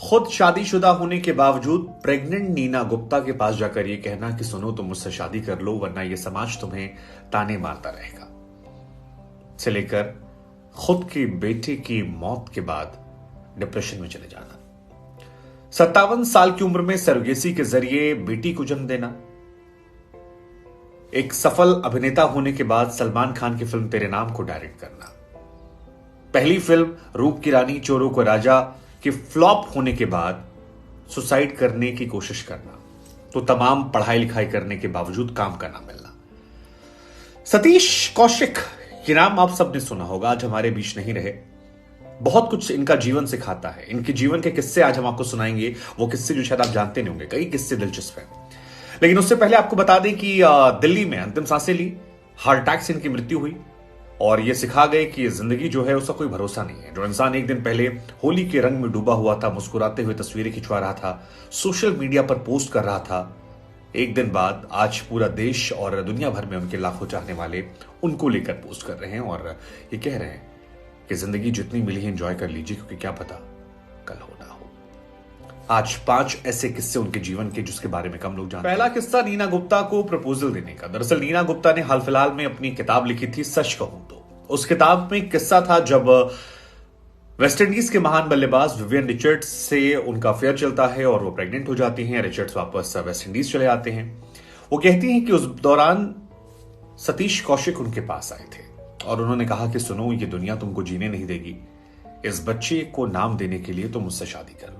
खुद शादीशुदा होने के बावजूद प्रेग्नेंट नीना गुप्ता के पास जाकर यह कहना कि सुनो तुम मुझसे शादी कर लो वरना यह समाज तुम्हें ताने मारता रहेगा, से लेकर खुद के बेटे की मौत के बाद डिप्रेशन में चले जाना, 57 साल की उम्र में सरोगेसी के जरिए बेटी को जन्म देना, एक सफल अभिनेता होने के बाद सलमान खान की फिल्म तेरे नाम को डायरेक्ट करना, पहली फिल्म रूप की रानी चोरों को राजा कि फ्लॉप होने के बाद सुसाइड करने की कोशिश करना, तो तमाम पढ़ाई लिखाई करने के बावजूद काम का ना मिलना। सतीश कौशिक ये नाम आप सबने सुना होगा, आज हमारे बीच नहीं रहे। बहुत कुछ इनका जीवन सिखाता है, इनके जीवन के किस्से आज हम आपको सुनाएंगे, वो किस्से जो शायद आप जानते नहीं होंगे, कई किस्से दिलचस्प हैं। लेकिन उससे पहले आपको बता दें कि दिल्ली में अंतिम सांसें ली, हार्ट अटैक से इनकी मृत्यु हुई और यह सिखा गए कि जिंदगी जो है उसका कोई भरोसा नहीं है। जो इंसान एक दिन पहले होली के रंग में डूबा हुआ था, मुस्कुराते हुए तस्वीरें खिंचवा रहा था, सोशल मीडिया पर पोस्ट कर रहा था, एक दिन बाद आज पूरा देश और दुनिया भर में उनके लाखों चाहने वाले उनको लेकर पोस्ट कर रहे हैं और ये कह रहे हैं कि जिंदगी जितनी मिली है एंजॉय कर लीजिए, क्योंकि क्या पता कल हो ना हो। आज 5 ऐसे किस्से उनके जीवन के जिसके बारे में कम लोग जानते हैं। पहला किस्सा नीना गुप्ता को प्रपोजल देने का। दरअसल नीना गुप्ता ने हाल फिलहाल में अपनी किताब लिखी थी सच कहूं तो। उस किताब में एक किस्सा था जब वेस्ट इंडीज के महान बल्लेबाज विवियन रिचर्ड्स से उनका अफेयर चलता है और वो प्रेग्नेंट हो जाती हैं। रिचर्ड्स वापस वेस्ट इंडीज चले आते हैं। वो कहती हैं कि उस दौरान सतीश कौशिक उनके पास आए थे और उन्होंने कहा कि सुनो ये दुनिया तुमको जीने नहीं देगी, इस बच्चे को नाम देने के लिए तुम मुझसे शादी कर लो।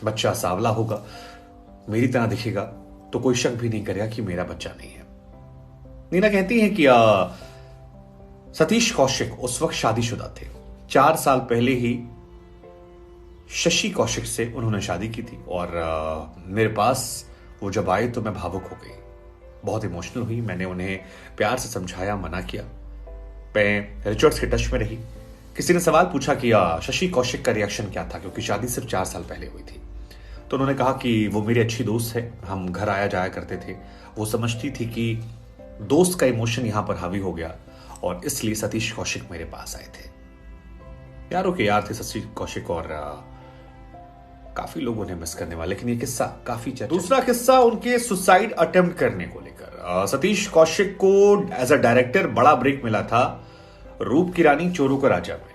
बच्चा सांवला होगा, मेरी तरह दिखेगा, तो कोई शक भी नहीं करेगा कि मेरा बच्चा नहीं है। नीना कहती हैं कि सतीश कौशिक उस वक्त शादीशुदा थे। 4 साल पहले ही शशि कौशिक से उन्होंने शादी की थी और मेरे पास वो जब आए तो मैं भावुक हो गई, बहुत इमोशनल हुई। मैंने उन्हें प्यार से समझाया, मना किया। मैं रिचर्ड्स के टच में रही। किसी ने सवाल पूछा कि शशि कौशिक का रिएक्शन क्या था, क्योंकि शादी सिर्फ 4 साल पहले हुई थी। तो उन्होंने कहा कि वो मेरी अच्छी दोस्त है, हम घर आया जाया करते थे। वो समझती थी कि दोस्त का इमोशन यहां पर हावी हो गया और इसलिए सतीश कौशिक मेरे पास आए थे। यारों के यार थे सतीश कौशिक और काफी लोग उन्हें मिस करने वाले, लेकिन ये किस्सा काफी चर्चा। दूसरा किस्सा उनके सुसाइड अटेम्प्ट करने को लेकर। सतीश कौशिक को एज अ डायरेक्टर बड़ा ब्रेक मिला था रूप की रानी चोरों का राजा में।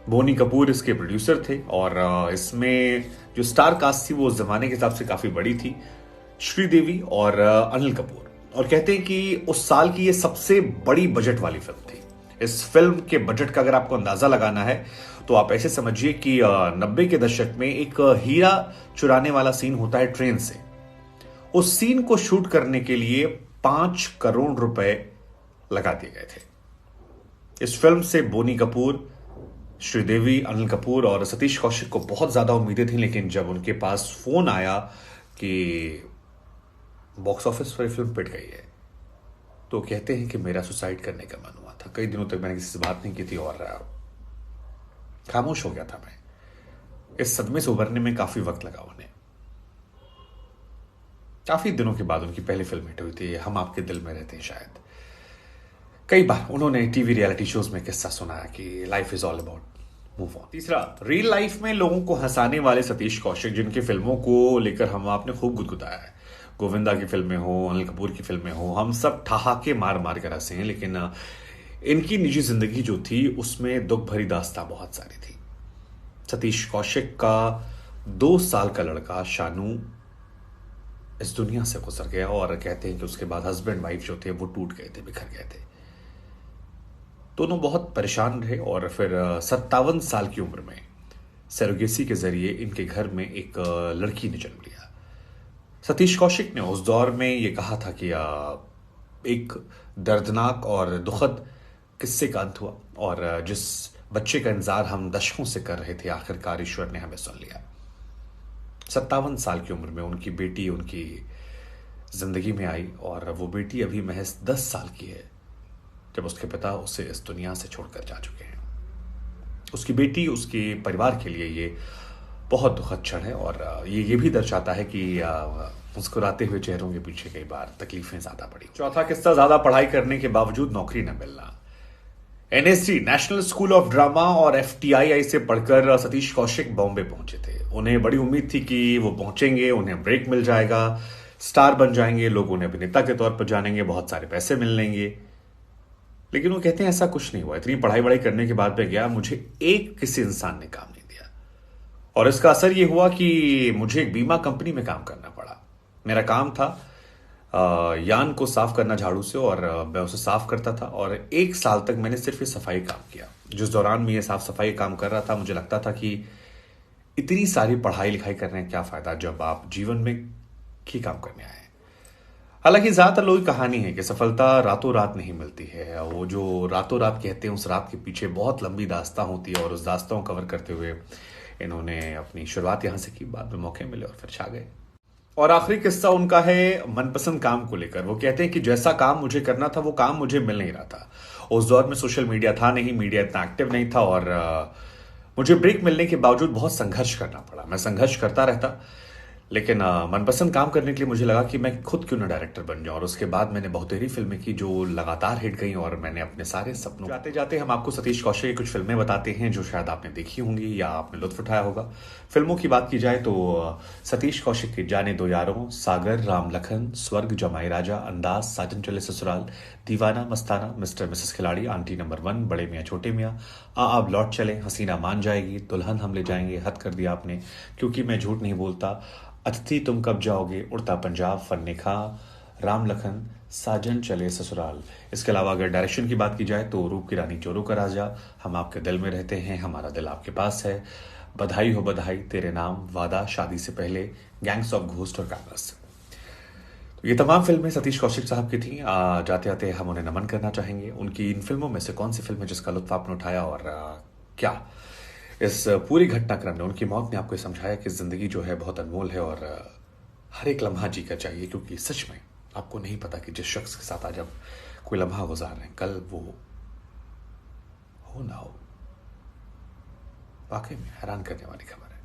बोनी कपूर इसके प्रोड्यूसर थे और इसमें जो स्टार कास्ट थी वो उस जमाने के हिसाब से काफी बड़ी थी, श्रीदेवी और अनिल कपूर। और कहते हैं कि उस साल की ये सबसे बड़ी बजट वाली फिल्म थी। इस फिल्म के बजट का अगर आपको अंदाजा लगाना है तो आप ऐसे समझिए कि 90 के दशक में एक हीरा चुराने वाला सीन होता है ट्रेन से। उस सीन को शूट करने के लिए 5 करोड़ रुपए लगा दिए गए थे। इस फिल्म से बोनी कपूर, श्रीदेवी, अनिल कपूर और सतीश कौशिक को बहुत ज्यादा उम्मीदें थी, लेकिन जब उनके पास फोन आया कि बॉक्स ऑफिस पर फिल्म पिट गई है, तो कहते हैं कि मेरा सुसाइड करने का मन हुआ था। कई दिनों तक मैंने किसी से बात नहीं की थी और खामोश हो गया था मैं। इस सदमे से उभरने में काफी वक्त लगा उन्हें। काफी दिनों के बाद उनकी पहली फिल्म हिट हुई थी हम आपके दिल में रहते हैं। शायद कई बार उन्होंने टीवी रियलिटी शोज में किस्सा सुनाया कि life is all about move on. तीसरा, रियल लाइफ में लोगों को हंसाने वाले सतीश कौशिक, जिनकी फिल्मों को लेकर हम आपने खूब गुदगुदाया है। गोविंदा की फिल्में हो, अनिल कपूर की फिल्में हो, हम सब ठहाके मार मार कर हंसे हैं, लेकिन इनकी निजी जिंदगी जो थी उसमें दुख भरी दास्तां बहुत सारी थी। सतीश कौशिक का 2 साल का लड़का शानू इस दुनिया से गुजर गया और कहते हैं कि उसके बाद हस्बैंड वाइफ जो थे वो टूट गए थे, बिखर गए थे। दोनों बहुत परेशान रहे और फिर 57 साल की उम्र में सरोगेसी के जरिए इनके घर में एक लड़की ने जन्म लिया। सतीश कौशिक ने उस दौर में ये कहा था कि एक दर्दनाक और दुखद किस्से का अंत हुआ और जिस बच्चे का इंतजार हम दशकों से कर रहे थे, आखिरकार ईश्वर ने हमें सुन लिया। 57 साल की उम्र में उनकी बेटी उनकी जिंदगी में आई और वो बेटी अभी महज 10 साल की है जब उसके पिता उसे इस दुनिया से छोड़कर जा चुके हैं। उसकी बेटी, उसके परिवार के लिए ये बहुत दुखद क्षण है और ये भी दर्शाता है कि मुस्कुराते हुए चेहरों के पीछे कई बार तकलीफें ज्यादा पड़ी। चौथा किस्सा, ज्यादा पढ़ाई करने के बावजूद नौकरी न मिलना। NSD national school of drama और एफटीआईआई से पढ़कर सतीश कौशिक बॉम्बे पहुंचे थे। उन्हें बड़ी उम्मीद थी कि वो पहुंचेंगे, उन्हें ब्रेक मिल जाएगा, स्टार बन जाएंगे, लोग उन्हें अभिनेता के तौर पर जानेंगे, बहुत सारे पैसे मिलेंगे। लेकिन वो कहते हैं ऐसा कुछ नहीं हुआ। इतनी पढ़ाई वढ़ाई करने के बाद मैं गया, मुझे एक किसी इंसान ने काम नहीं दिया, और इसका असर ये हुआ कि मुझे एक बीमा कंपनी में काम करना पड़ा। मेरा काम था यान को साफ करना झाड़ू से, और मैं उसे साफ करता था, और एक साल तक मैंने सिर्फ ये सफाई काम किया। जिस दौरान मैं ये साफ सफाई काम कर रहा था, मुझे लगता था कि इतनी सारी पढ़ाई लिखाई करने का क्या फायदा जब आप जीवन में ही काम करने आए हैं। हालांकि ज्यादातर लोगों की कहानी है कि सफलता रातों रात नहीं मिलती है। वो जो रातों रात कहते हैं, उस रात के पीछे बहुत लंबी दास्तां होती है, और उस दास्तां को कवर करते हुए इन्होंने अपनी शुरुआत यहां से की। बाद में मौके मिले और फिर छा गए। और आखिरी किस्सा उनका है मनपसंद काम को लेकर। वो कहते हैं कि जैसा काम मुझे करना था वो काम मुझे मिल नहीं रहा था। उस दौर में सोशल मीडिया था नहीं, मीडिया इतना एक्टिव नहीं था, और मुझे ब्रेक मिलने के बावजूद बहुत संघर्ष करना पड़ा। मैं संघर्ष करता रहता, लेकिन मनपसंद काम करने के लिए मुझे लगा कि मैं खुद क्यों ना डायरेक्टर बन जाऊं। और उसके बाद मैंने बहुतेरी फिल्में की जो लगातार हिट गई, और मैंने अपने सारे सपनों। जाते जाते हम आपको सतीश कौशिक की कुछ फिल्में बताते हैं जो शायद आपने देखी होंगी या आपने लुत्फ उठाया होगा। फिल्मों की बात की जाए तो सतीश कौशिक की जाने दो यारों, सागर, राम लखन, स्वर्ग, जमाई राजा, अंदाज, साजन चले ससुराल, दीवाना मस्ताना, मिस्टर मिसेस खिलाड़ी, आंटी नंबर 1, बड़े मियाँ छोटे मियाँ, अब लौट चले, हसीना मान जाएगी, दुल्हन हम ले जाएंगे, हद कर दिया आपने, क्योंकि मैं झूठ नहीं बोलता, अतिथि तुम कब जाओगे, उड़ता पंजाब, फन्ने खा, राम लखन, साजन चले ससुराल। इसके अलावा अगर डायरेक्शन की बात की जाए तो रूप की रानी, चोरों का राजा, हम आपके दिल में रहते हैं, हमारा दिल आपके पास है, बधाई हो बधाई, तेरे नाम, वादा, शादी से पहले, गैंग्स ऑफ घोस्ट और कैमरस। तो ये तमाम फिल्में सतीश कौशिक साहब की थी। जाते जाते हम उन्हें नमन करना चाहेंगे। उनकी इन फिल्मों में से कौन सी फिल्म है जिसका लुत्फ आपने उठाया, और क्या इस पूरी घटनाक्रम ने, उनकी मौत ने आपको समझाया कि जिंदगी जो है बहुत अनमोल है, और हर एक लम्हा जी का चाहिए, क्योंकि सच में आपको नहीं पता कि जिस शख्स के साथ आज आप कोई लम्हा गुजार रहे हैं, कल वो हो ना हो। वाकई में हैरान करने वाली खबर है।